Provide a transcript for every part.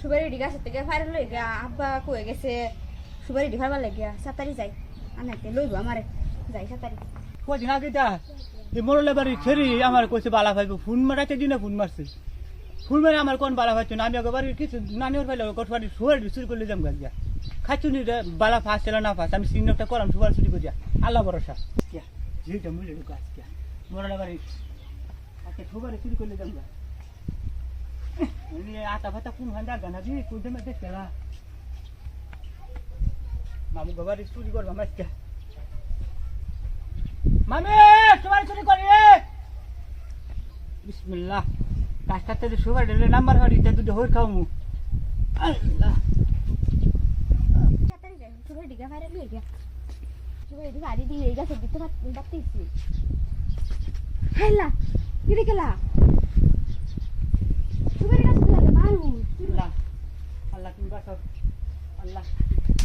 সুবারি গাছের থেকে ফাইর লই গিয়া আব্বা কয়ে গেছে সুবারি ফাইবার লাগিয়া সাতারি যাই আনাইতে লইব আমারে যাই সাতারি কদিন আগে যা এই মোরলে বাড়ি ছেড়ি আমার কইছে বালা ভাইব ফোন মারাইতে দিনে ফোন মারছে ফোন মারে আমার কোন বালা ভাইছো না আমি একবার কিছু নানিওর ভাইলে কটবাড়ি সুয়ার চুরি করলে যাম গিয়া খাইছু নি রে বালা ফাঁস ছিল না ফাঁস আমি সিগনেলটা করাম সুয়ার চুরি করিয়া আল্লাহ ভরসা কিয়া যেটা মুলে ঢুকা কিয়া মোরলে বাড়ি আচ্ছা সুবারে চুরি করলে যাম গিয়া আটা ভাতা কোন হান্দা গানা দি কইতে মে দেখলা মামু বাবারে চুরি করবা মাইকা মামে সুবারে চুরি করি বিসমিল্লাহ কাস্টাতে যে সুবার দিলে নাম্বার হরি তে দুটো হই খামু আল্লাহ সাতারি যাই সুবারি ফাইর লই গিয়া সুবারি গাড়ি দিয়ে এই গাছের দিতে বাতিছি হেলা কি দেখলা সুবারি গাছ ধরে মারু আল্লাহ আল্লাহ তুমি বাঁচাও আল্লাহ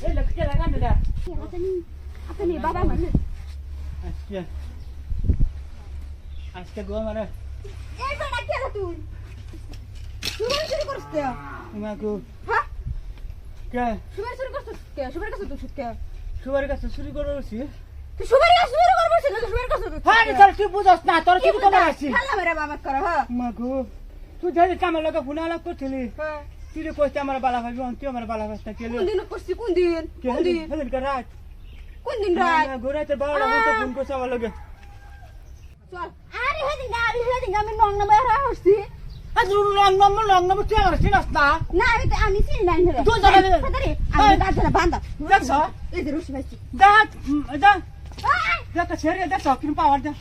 এই লক্ষ্য লাগান দাদা আপনি বাবা মানে আজকে আজকে গো মানে এই বেটা কি হলো তুই সুবারি চুরি করছিস কে তোমাকে হ্যাঁ কে সুবারি চুরি করছিস কে সুবারি গাছ তুই কে সুবারের কাছে চুরি করছি তুই সুবারি গাছ চুরি করছিস না সুবারি গাছ তুই হ্যাঁ তোর তুই বুঝছ না তোর চুরি করে আসছি খালা মেরে বাবা করো হ্যাঁ মাগো তুই যাই কামে লাগা ফোন আলাপ করছিলি হ্যাঁ তুই রে কইতে আমার বালা ভাবি অন্তি আমার বালা ভাস্তা কেলে কোন দিন করছিস কোন দিন কোন দিন হেদিন কা রাত কোন দিন রাত ঘুরাইতে বাবা তো ফোন করছে আমার লগে চল আরে হেদিন আমি নং নাম্বার হচ্ছি আজ লং নম্বর তুই আমার চিনাস না না আমি চিনি না ধরে তুই জানা দে সাতারি আমি দাঁত ধরে বাঁধা দেখছ এই যে রুশি ভাইছি দেখ দেখ দেখ ছেড়ে দেখছ কিন্তু পাওয়ার দে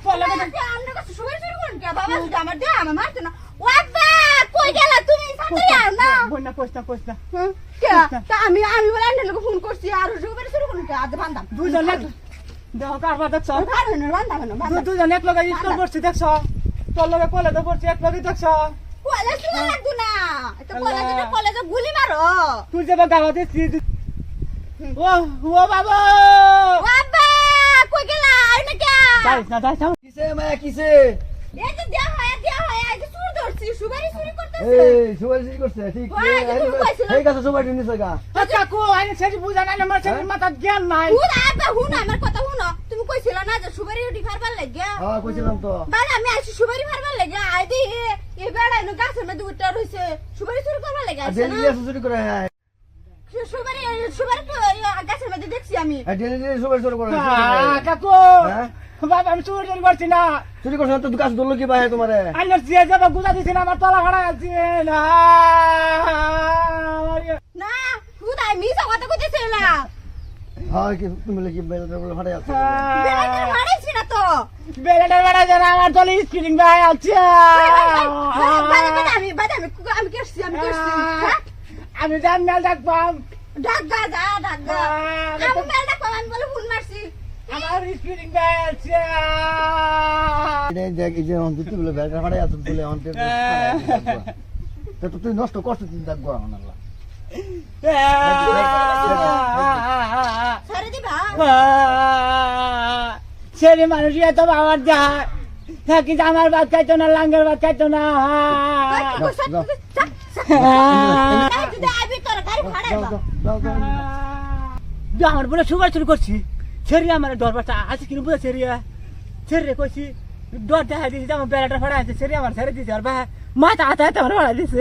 পড়লে আমরা কাছে সুবারি চুরি করুন কে বাবা যদি আমার দে আমার মারতে না ও আব্বা কই গেল তুমি সাতারি আও না বন্যা পোস্তা কে তা আমি বলে আন্ডার ফোন করছি আর সুবারি চুরি করুন কে আজ বাঁধা দুজন দেখ কারবার দেখছ বাঁধা কেন দুজন এক লগে স্কুল পড়ছি দেখছ তোর লগে কলেজে পড়ছি এক লগে দেখছ কলেজ চুরি লাগতো না এটা কলেজে গুলি মারো তুই যাবা গাওয়া দিছিস ও ও বাবা ও আব্বা কই গেলা আই না কে যাইস না যাইস না কিসে মায়া কিসে এই যে দেয়া হয় এই যে চুর ধরছি সুবারি চুরি করতেছে এই সবাই চুরি করছে ঠিক ওই যে তুমি কইছিলা। এই কাছে সবাই নিছে গা কাকু আইনে সেটি বুঝা নাই আমার সেটির মাথা জ্ঞান নাই হুন আব্বা হুন আমার কথা হুন তুমি কইছিলা না যে সুবারি উঠি ফারবার লাগিয়া হ্যাঁ কইছিলাম তো বাবা আমি আইছি সুবারি ফারবার লাগিয়া আই দি এ বেড়া এনে গাছের মধ্যে উঠা রইছে সুবারি চুরি করবার লাগিয়া আর আছে ডেলি না চুরি করে হ্যাঁ সুবারি তো গাছের মধ্যে দেখছি আমি আর ডেলি সবাই চুরি করে কাকু হ্যাঁ বাবা আমি চুরি করছি না চুরি করছ তো কাছে ধরলো কি ভাই তোমারে আইনের যে যাবা গুজা দিছি না আমার তলা ভাড়া আছে না না হুদাই মিছা কথা কইতেছে না হ্যাঁ কি তুমি কি বেলা বলে ফাটাই আছে বেড়া মারাইছি না তো বেলাটার ভাড়া জানা আমার তলে স্পিডিং ভাই আছে আমি করছি হ্যাঁ? আমি জান মেল ডাকবাম ডাক যা আমি মেল ডাকবো আমি বলে ফোন মারছি আমার স্পিডিং ভাই আছে এই দেখ এই যে অন দুটি বলে বেলা ফাটাই আছে বলে অন তো তুই নষ্ট করছিস তুই দেখবো এখন আল্লাহ ছেড়ে দিবা ছেলে মানুষ এত বাবার যায় থাকি আমার বাদ খাইতো না লাঙ্গের বাদ খাইতো না আমার বলে সুগার শুরু করছি ছেড়ে আমার দরবারটা আছে কিনা বুঝে ছেড়ে কইছি ডর দেখা দিয়েছি আমার বেড়াটা ফাড়া আছে ছেড়ে আমার ছেড়ে দিয়েছে আর ভাই মাথা হাতে আমার ফাড়া দিয়েছে